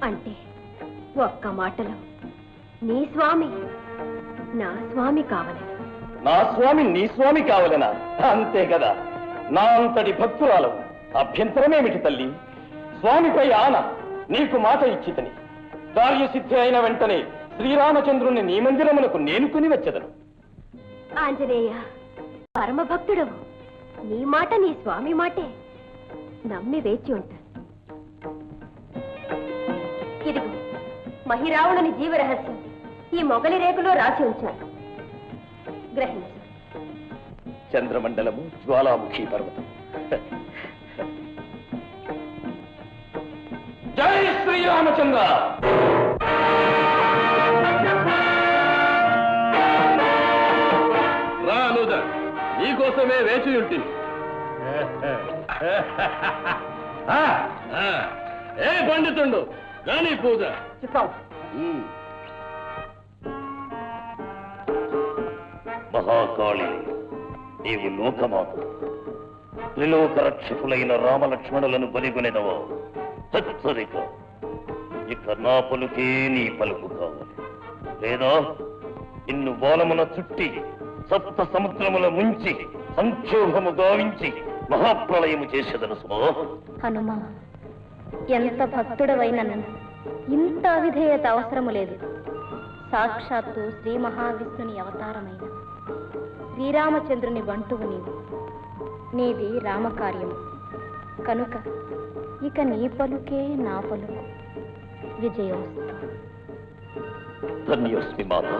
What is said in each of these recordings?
అంటే ఒక్క మాటలో నీ స్వామి నా స్వామి కావాలనా? నా స్వామి నీ స్వామి కావాలనా? అంతే కదా. నా అంతటి భక్తురాలు అభ్యంతరమేమిటి తల్లి? స్వామిపై ఆన నీకు మాట ఇచ్చితని కార్యసిద్ధి అయిన వెంటనే శ్రీరామచంద్రుని నీ మందిరమునకు నేను కొని వచ్చేదను. ఆంజనేయ, పరమ భక్తుడవు. నీ మాట నీ స్వామి మాటే నమ్మి వేచి ఉంటాను. ఇదిగో మహిరావణుని జీవరహస్యం ఈ మొగలి రేకులో రాసి ఉంచాను, గ్రహించు. చంద్రమండలము, జ్వాలాముఖి పర్వతం. జై శ్రీరామచంద్ర. రానుద నీకోసమే వేచి ఉంటుంది. ఏ పండితుండు కానీ పూజ మహాకాళి, నీవు లోకమాత, త్రిలోక రక్షకులైన రామలక్ష్మణులను బలిగొనెదవో హెచ్చరిక. ఇక నా పలుకే నీ పలుకు కావాలి, లేదా నిన్ను బాలమున చుట్టి సప్త సముద్రముల ముంచి సంక్షోభము గావించి మహాప్రళయము చేసేదను. హనుమా, ఎంత భక్తుడవైన ఇంత అవిధేయత అవసరము లేదు. సాక్షాత్తు శ్రీ మహావిష్ణుని అవతారమైన శ్రీరామచంద్రుని బంటువు నీవు. నీది రామకార్యము కనుక ఇక నీ పలుకే నా పలుకు. విజయోస్తు. ధన్యోస్మి మాత.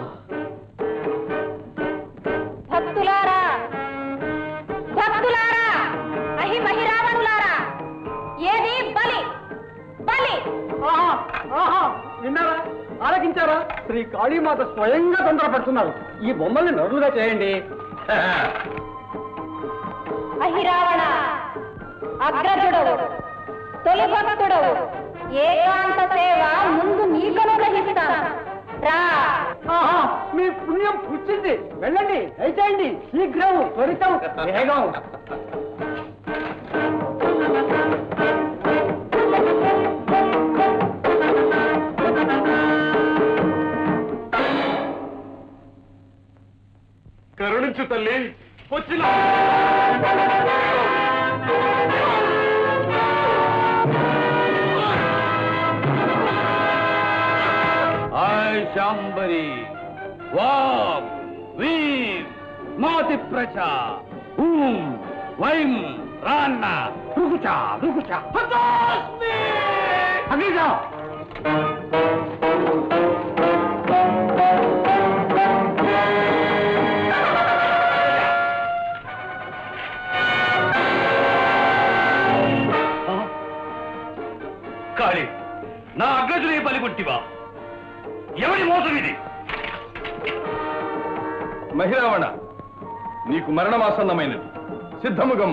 భక్తులారా, భక్తులారా, మహిరావణులారా, ఏది బలి బలి. విన్నారా, ఆలకించారా? శ్రీ కాళీమాత స్వయంగా తొందరపడుతున్నారు. ఈ బొమ్మల్ని నరులుగా చేయండి. అహిరావణ, అగ్రజుడవు, తొలి భక్తుడవు, ఏకాంత సేవ ముందు నీకను గ్రహిస్తాను. రా. మీ పుణ్యం పుచ్చింది. వెళ్ళండి, దయచేయండి. శీఘ్రం, త్వరితం, వేగం. కరుణించు తల్లి. వచ్చిన శాంబరి, వాం వీం మాతి ప్రచ హూం వైం రాన్న రుకుచ రుకుచ హతోస్మి అభిగా. కాళీ, నా అగ్రజుని బలిగొట్టివా? ఎవరి మోసం ఇది? మహిరావణ, నీకు మరణమాసన్నమైనది. సిద్ధముగం.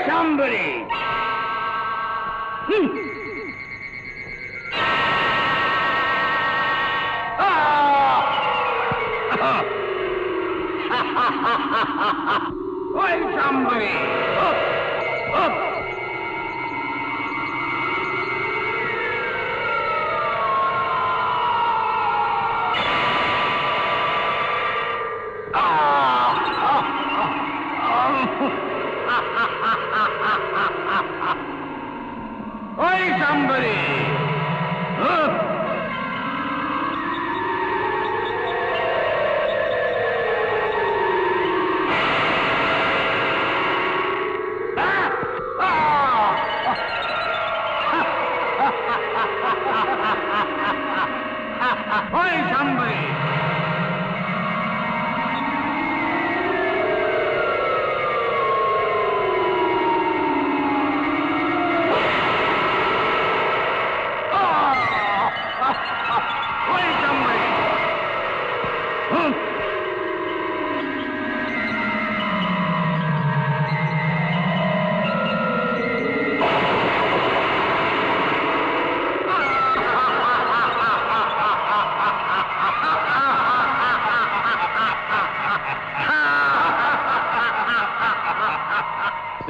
శాంబరి, ఓయ్ శాంబరి, ఓయ్ శాంబరి. ఓయ్ శాంబరి,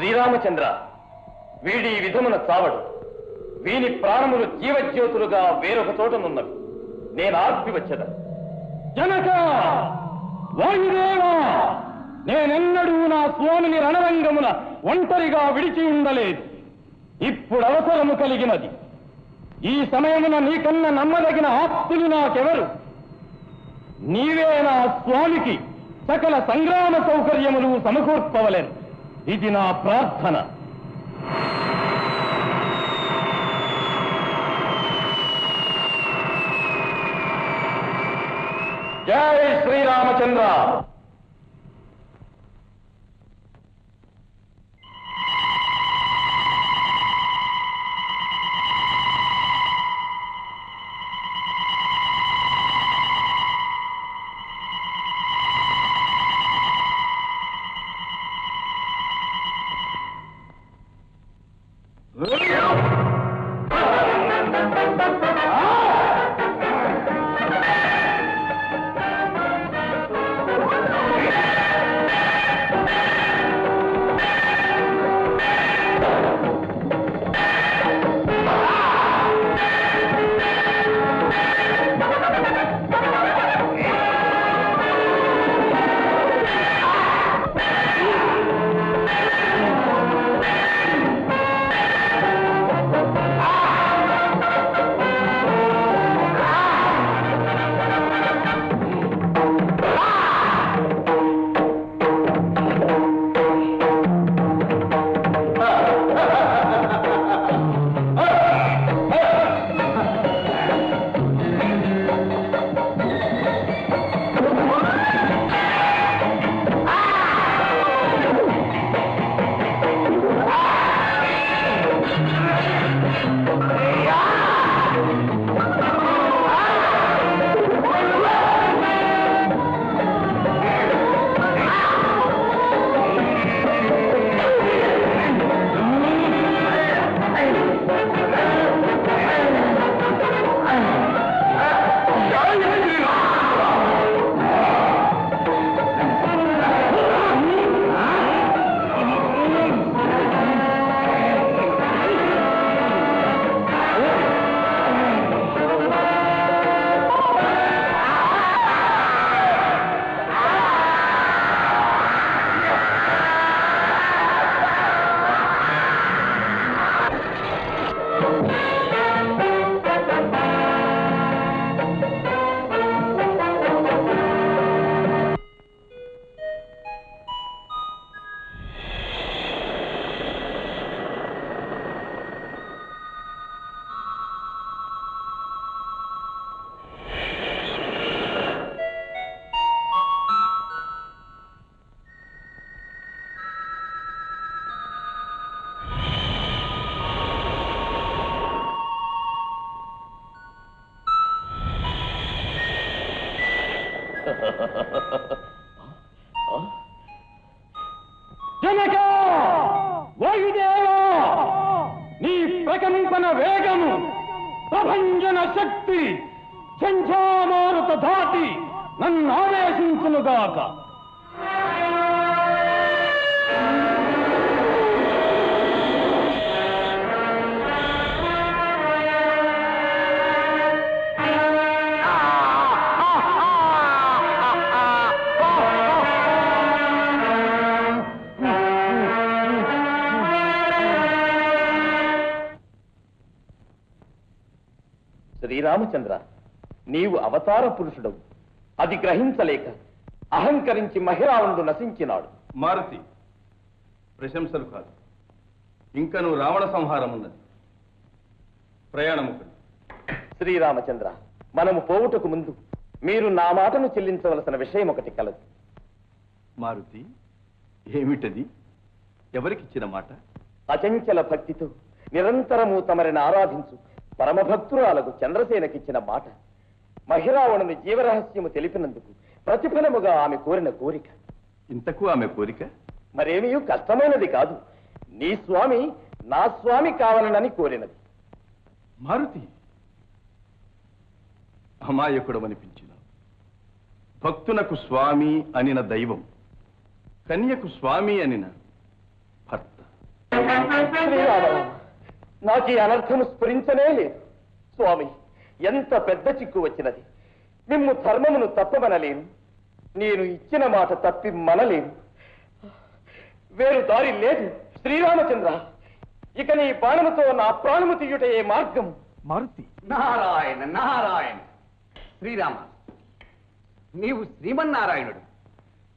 శ్రీరామచంద్ర, వీడి విధమున చావడు. వీని ప్రాణములు జీవజ్యోతులుగా వేరొక చోటనున్నవి. నేను ఆర్పి వచ్చద. జనక, వాయుదేవా, నేనెన్నడూ నా స్వామిని రణరంగమున ఒంటరిగా విడిచి ఉండలేదు. ఇప్పుడు అవసరము కలిగినది. ఈ సమయమున నీకన్నా నమ్మదగిన ఆప్తులు నాకెవరు? నీవే నా స్వామికి సకల సంగ్రామ సౌకర్యములు సమకూర్పవలెను. ఇది నా ప్రార్థన. జై శ్రీరామచంద్ర. జనక, వాయుదేవా, నీ ప్రకంపన వేగము, ప్రభంజన శక్తి ఝంఝామారుత ధాటి నన్ను ఆవేశించునుగాక. శ్రీరామచంద్ర, నీవు అవతార పురుషుడవు. అది గ్రహించలేక అహంకరించి మహిరావణుడు నశించినాడు. మారుతి, ప్రశంసలు కాదు, ఇంకను రావణ సంహారం ఉన్నది. ప్రయాణము. శ్రీరామచంద్ర, మనము పోవుటకు ముందు మీరు నా మాటను చెల్లించవలసిన విషయం ఒకటి కలదు. మారుతి, ఏమిటది? ఎవరికిచ్చిన మాట? అచంచల భక్తితో నిరంతరము తమరిని ఆరాధించు పరమభక్తురాలకు చంద్రసేనకిచ్చిన మాట. మహిరావణుని జీవరహస్యము తెలిపినందుకు ప్రతిఫలముగా ఆమె కోరిన కోరిక. ఇంతకు ఆమె కోరిక మరేమీ కష్టమైనది కాదు. నీ స్వామి నా స్వామి కావాలనని కోరినది. మారుతి, అమాయకుడమనిపించిన భక్తునకు స్వామి అనిన దైవం, కన్యకు స్వామి అనిన భర్త. శ్రీరామ, నాకు ఈ అనర్థము స్ఫురించనే లేదు. స్వామి, ఎంత పెద్ద చిక్కు వచ్చినది. మిమ్ము ధర్మమును తప్పమనలేను, నేను ఇచ్చిన మాట తప్పి మనలేను. వేరు దారి లేదు. శ్రీరామచంద్ర, ఇక నీ బాణముతో నా ప్రాణము తీయుటయే మార్గం. మారుతి, నారాయణ నారాయణ. శ్రీరామ, నీవు శ్రీమన్నారాయణుడు.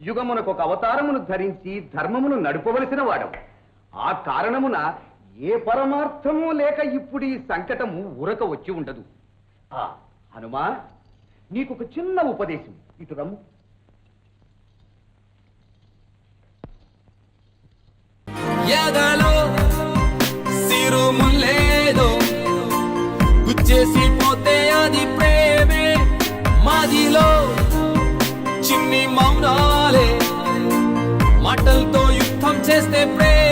యుగమునకు ఒక అవతారమును ధరించి ధర్మమును నడుపవలసిన వాడవు. ఆ కారణమున ఏ పరమార్థము లేక ఇప్పుడు ఈ సంకటము ఊరక వచ్చి ఉండదు. హనుమా, నీకొక చిన్న ఉపదేశం. ఇటు రమ్ము. ఎదలో సిరుములేదో గుచ్చేసి పోతే అది ప్రేమే, మాదిలో చిన్ని మౌనాలే మాటలతో యుద్ధం చేస్తే ప్రేమ.